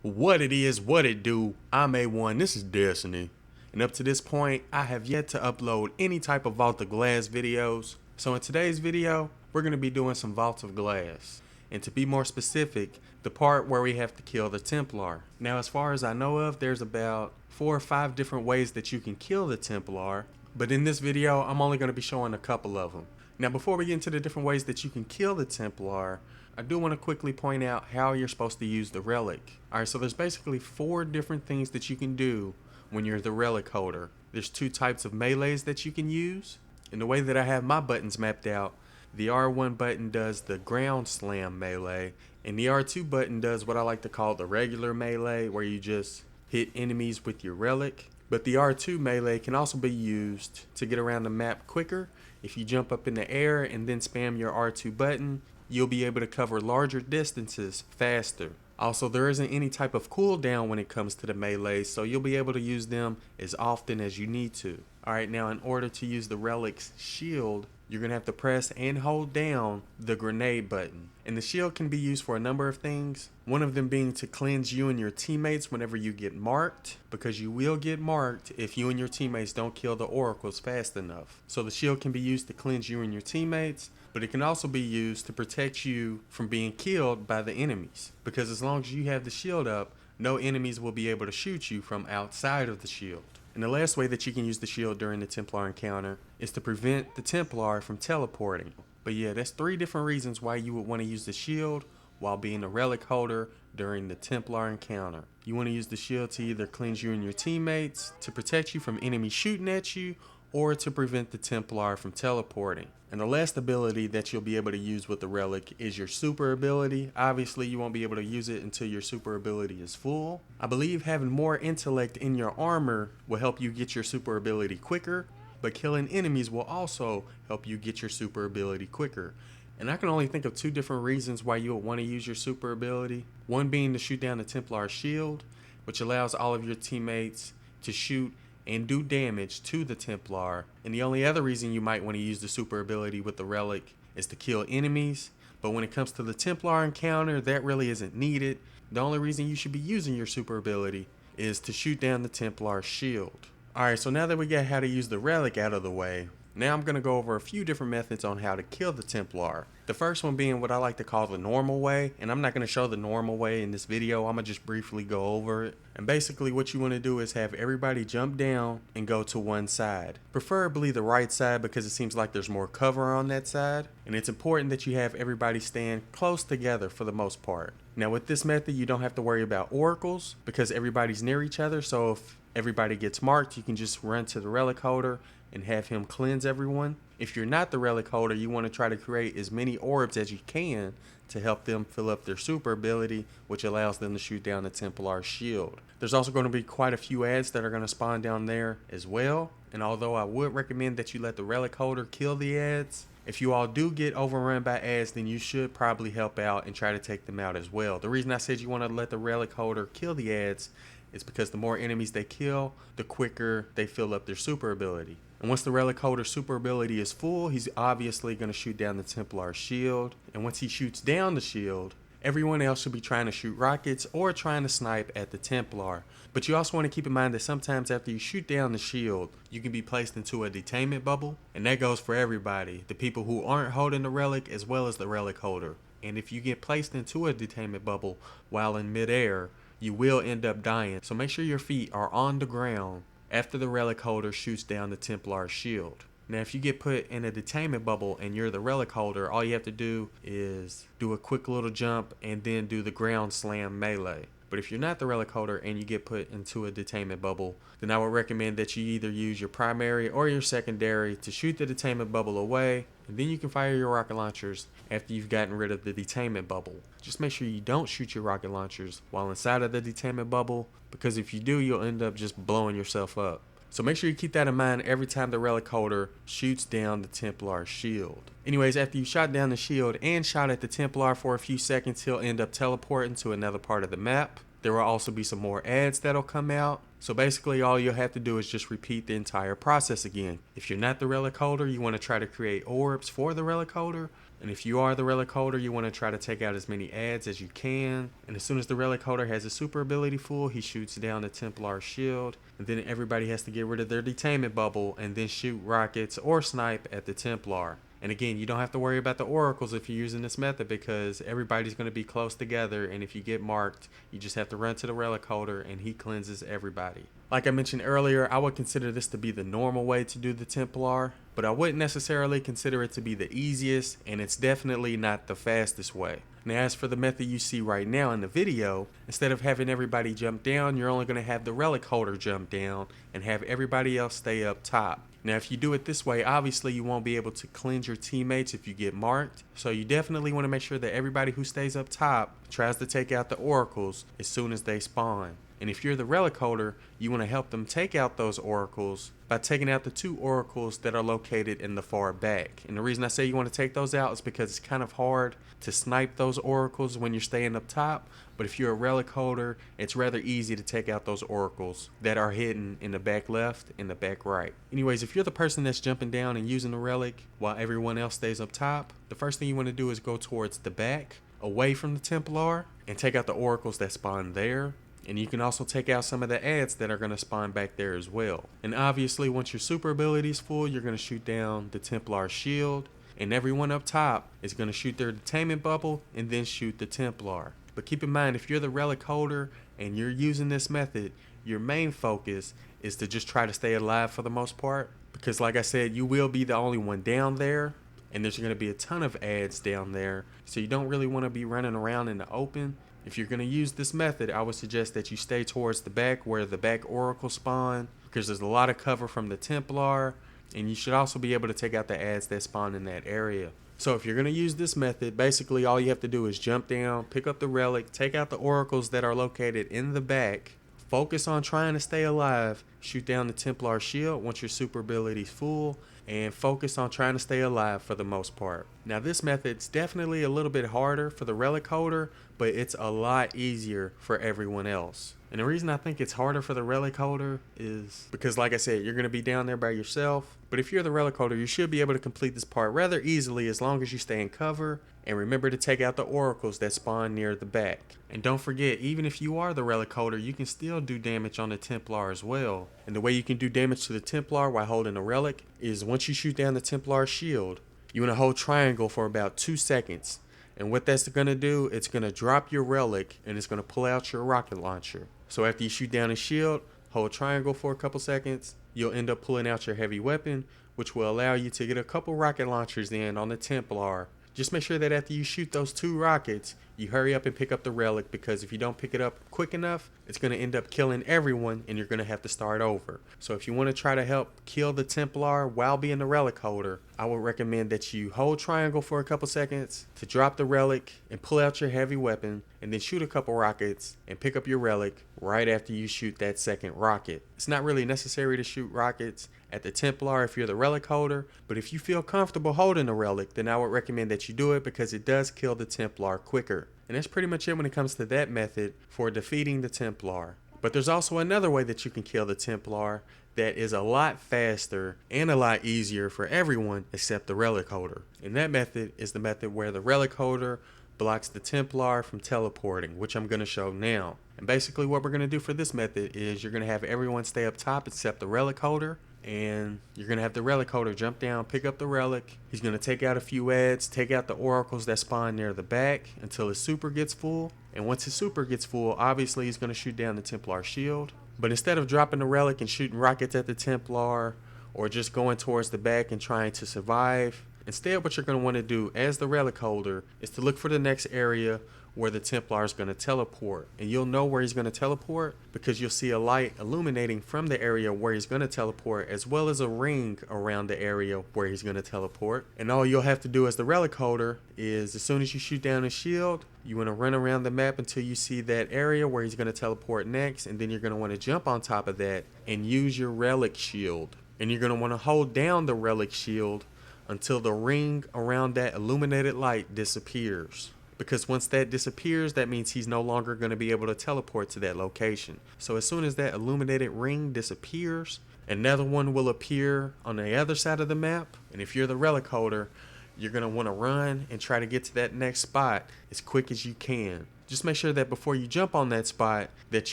What it is, what it do. I'm A1, this is Destiny. And up to this point, I have yet to upload any type of Vault of Glass videos. So in today's video, we're going to be doing some Vault of Glass. And to be more specific, the part where we have to kill the Templar. Now as far as I know of, there's about 4 or 5 different ways that you can kill the Templar. But in this video, I'm only going to be showing a couple of them. Now before we get into the different ways that you can kill the Templar, I do want to quickly point out how you're supposed to use the relic. Alright, so there's basically 4 different things that you can do when you're the relic holder. There's 2 types of melees that you can use. And the way that I have my buttons mapped out, the R1 button does the ground slam melee, and the R2 button does what I like to call the regular melee, where you just hit enemies with your relic. But the R2 melee can also be used to get around the map quicker. If you jump up in the air and then spam your R2 button, you'll be able to cover larger distances faster. Also, there isn't any type of cooldown when it comes to the melees, so you'll be able to use them as often as you need to. Alright, now in order to use the relic's shield, you're going to have to press and hold down the grenade button. And the shield can be used for a number of things. One of them being to cleanse you and your teammates whenever you get marked, because you will get marked if you and your teammates don't kill the oracles fast enough. So the shield can be used to cleanse you and your teammates, but it can also be used to protect you from being killed by the enemies. Because as long as you have the shield up, no enemies will be able to shoot you from outside of the shield. And the last way that you can use the shield during the Templar encounter is to prevent the Templar from teleporting. But yeah, that's 3 different reasons why you would want to use the shield while being a relic holder during the Templar encounter. You want to use the shield to either cleanse you and your teammates, to protect you from enemies shooting at you, or to prevent the Templar from teleporting. And the last ability that you'll be able to use with the relic is your super ability. Obviously, you won't be able to use it until your super ability is full. I believe having more intellect in your armor will help you get your super ability quicker, but killing enemies will also help you get your super ability quicker. And I can only think of 2 different reasons why you would want to use your super ability. One being to shoot down the Templar shield, which allows all of your teammates to shoot and do damage to the Templar. And the only other reason you might want to use the super ability with the relic is to kill enemies. But when it comes to the Templar encounter, that really isn't needed. The only reason you should be using your super ability is to shoot down the Templar shield. Alright, so now that we got how to use the relic out of the way, now I'm going to go over a few different methods on how to kill the Templar. The first one being what I like to call the normal way, and I'm not going to show the normal way in this video, I'm going to just briefly go over it. And basically what you want to do is have everybody jump down and go to one side. Preferably the right side, because it seems like there's more cover on that side. And it's important that you have everybody stand close together for the most part. Now with this method, you don't have to worry about oracles because everybody's near each other, so if everybody gets marked, you can just run to the relic holder and have him cleanse everyone. If you're not the relic holder, you want to try to create as many orbs as you can to help them fill up their super ability, which allows them to shoot down the Templar shield. There's also going to be quite a few ads that are going to spawn down there as well. And although I would recommend that you let the relic holder kill the ads, if you all do get overrun by ads, then you should probably help out and try to take them out as well. The reason I said you want to let the relic holder kill the ads is because the more enemies they kill, the quicker they fill up their super ability. And once the relic holder's super ability is full, he's obviously going to shoot down the Templar shield. And once he shoots down the shield, everyone else should be trying to shoot rockets or trying to snipe at the Templar. But you also want to keep in mind that sometimes after you shoot down the shield, you can be placed into a detainment bubble. And that goes for everybody, the people who aren't holding the relic as well as the relic holder. And if you get placed into a detainment bubble while in midair, you will end up dying. So make sure your feet are on the ground after the relic holder shoots down the Templar shield. Now if you get put in a detainment bubble and you're the relic holder, all you have to do is do a quick little jump and then do the ground slam melee. But if you're not the relic holder and you get put into a detainment bubble, then I would recommend that you either use your primary or your secondary to shoot the detainment bubble away, and then you can fire your rocket launchers after you've gotten rid of the detainment bubble. Just make sure you don't shoot your rocket launchers while inside of the detainment bubble, because if you do, you'll end up just blowing yourself up. So make sure you keep that in mind every time the relic holder shoots down the Templar shield. Anyways, after you shot down the shield and shot at the Templar for a few seconds, he'll end up teleporting to another part of the map. There will also be some more ads that'll come out. So basically all you'll have to do is just repeat the entire process again. If you're not the relic holder, you want to try to create orbs for the relic holder. And if you are the relic holder, you want to try to take out as many adds as you can. And as soon as the relic holder has his super ability full, he shoots down the Templar shield. And then everybody has to get rid of their detainment bubble and then shoot rockets or snipe at the Templar. And again, you don't have to worry about the oracles if you're using this method because everybody's going to be close together, and if you get marked, you just have to run to the relic holder and he cleanses everybody. Like I mentioned earlier, I would consider this to be the normal way to do the Templar, but I wouldn't necessarily consider it to be the easiest, and it's definitely not the fastest way. Now, as for the method you see right now in the video, instead of having everybody jump down, you're only going to have the relic holder jump down and have everybody else stay up top. Now, if you do it this way, obviously you won't be able to cleanse your teammates if you get marked. So you definitely want to make sure that everybody who stays up top tries to take out the oracles as soon as they spawn. And if you're the relic holder, you want to help them take out those oracles by taking out the 2 oracles that are located in the far back. And the reason I say you want to take those out is because it's kind of hard to snipe those oracles when you're staying up top. But if you're a relic holder, it's rather easy to take out those oracles that are hidden in the back left and the back right. Anyways, if you're the person that's jumping down and using the relic while everyone else stays up top, the first thing you want to do is go towards the back, away from the Templar, and take out the oracles that spawn there. And you can also take out some of the adds that are going to spawn back there as well. And obviously, once your super ability is full, you're going to shoot down the Templar shield. And everyone up top is going to shoot their detainment bubble and then shoot the Templar. But keep in mind, if you're the relic holder and you're using this method, your main focus is to just try to stay alive for the most part. Because like I said, you will be the only one down there. And there's going to be a ton of adds down there. So you don't really want to be running around in the open. If you're going to use this method, I would suggest that you stay towards the back where the back oracle spawn, because there's a lot of cover from the Templar, and you should also be able to take out the adds that spawn in that area. So if you're going to use this method, basically all you have to do is jump down, pick up the relic, take out the oracles that are located in the back, focus on trying to stay alive, shoot down the Templar shield once your super ability is full, and focus on trying to stay alive for the most part. Now this method's definitely a little bit harder for the relic holder, but it's a lot easier for everyone else. And the reason I think it's harder for the relic holder is because, like I said, you're going to be down there by yourself. But if you're the relic holder, you should be able to complete this part rather easily as long as you stay in cover. And remember to take out the oracles that spawn near the back. And don't forget, even if you are the relic holder, you can still do damage on the Templar as well. And the way you can do damage to the Templar while holding a relic is once you shoot down the Templar shield, you want to hold triangle for about 2 seconds. And what that's going to do, it's going to drop your relic and it's going to pull out your rocket launcher. So after you shoot down a shield, hold triangle for a couple seconds, you'll end up pulling out your heavy weapon, which will allow you to get a couple rocket launchers in on the Templar. Just make sure that after you shoot those 2 rockets, you hurry up and pick up the relic, because if you don't pick it up quick enough, it's going to end up killing everyone and you're going to have to start over. So if you want to try to help kill the Templar while being the relic holder, I would recommend that you hold triangle for a couple seconds to drop the relic and pull out your heavy weapon, and then shoot a couple rockets and pick up your relic right after you shoot that second rocket. It's not really necessary to shoot rockets at the Templar if you're the relic holder, but if you feel comfortable holding the relic, then I would recommend that you do it, because it does kill the Templar quicker. And that's pretty much it when it comes to that method for defeating the Templar. But there's also another way that you can kill the Templar that is a lot faster and a lot easier for everyone except the relic holder. And that method is the method where the relic holder blocks the Templar from teleporting, which I'm going to show now. And basically what we're going to do for this method is you're going to have everyone stay up top except the relic holder. And you're going to have the relic holder jump down, pick up the relic. He's going to take out a few adds, take out the oracles that spawn near the back until his super gets full. And once his super gets full, obviously he's going to shoot down the Templar shield. But instead of dropping the relic and shooting rockets at the Templar, or just going towards the back and trying to survive, instead what you're going to want to do as the relic holder is to look for the next area where the Templar is going to teleport. And you'll know where he's going to teleport because you'll see a light illuminating from the area where he's going to teleport, as well as a ring around the area where he's going to teleport. And all you'll have to do as the relic holder is, as soon as you shoot down his shield, you want to run around the map until you see that area where he's going to teleport next, and then you're going to want to jump on top of that and use your relic shield. And you're going to want to hold down the relic shield until the ring around that illuminated light disappears. Because once that disappears, that means he's no longer going to be able to teleport to that location. So as soon as that illuminated ring disappears, another one will appear on the other side of the map. And if you're the relic holder, you're going to want to run and try to get to that next spot as quick as you can. Just make sure that before you jump on that spot that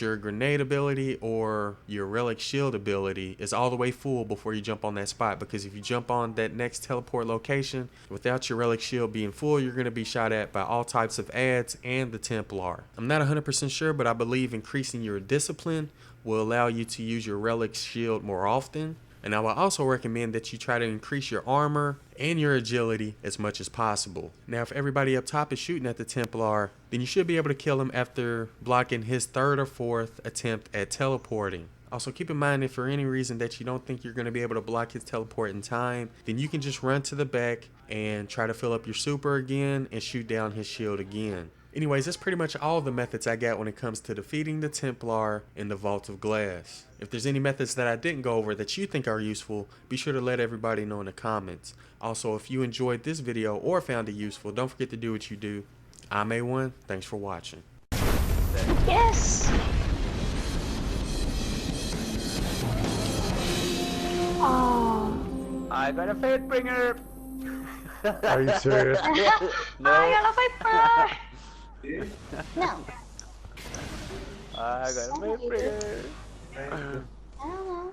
your grenade ability or your relic shield ability is all the way full before you jump on that spot, because if you jump on that next teleport location without your relic shield being full, you're going to be shot at by all types of ads and the Templar. I'm not 100% sure, but I believe increasing your discipline will allow you to use your relic shield more often. And I will also recommend that you try to increase your armor and your agility as much as possible. Now, if everybody up top is shooting at the Templar, then you should be able to kill him after blocking his third or fourth attempt at teleporting. Also, keep in mind, if for any reason that you don't think you're going to be able to block his teleport in time, then you can just run to the back and try to fill up your super again and shoot down his shield again. Anyways, that's pretty much all the methods I got when it comes to defeating the Templar in the Vault of Glass. If there's any methods that I didn't go over that you think are useful, be sure to let everybody know in the comments. Also, if you enjoyed this video or found it useful, don't forget to do what you do. I'm A1, thanks for watching. Yes! Oh. I got a fate bringer! Are you serious? No. I got a Viper! No. I got a fate bringer! I don't know.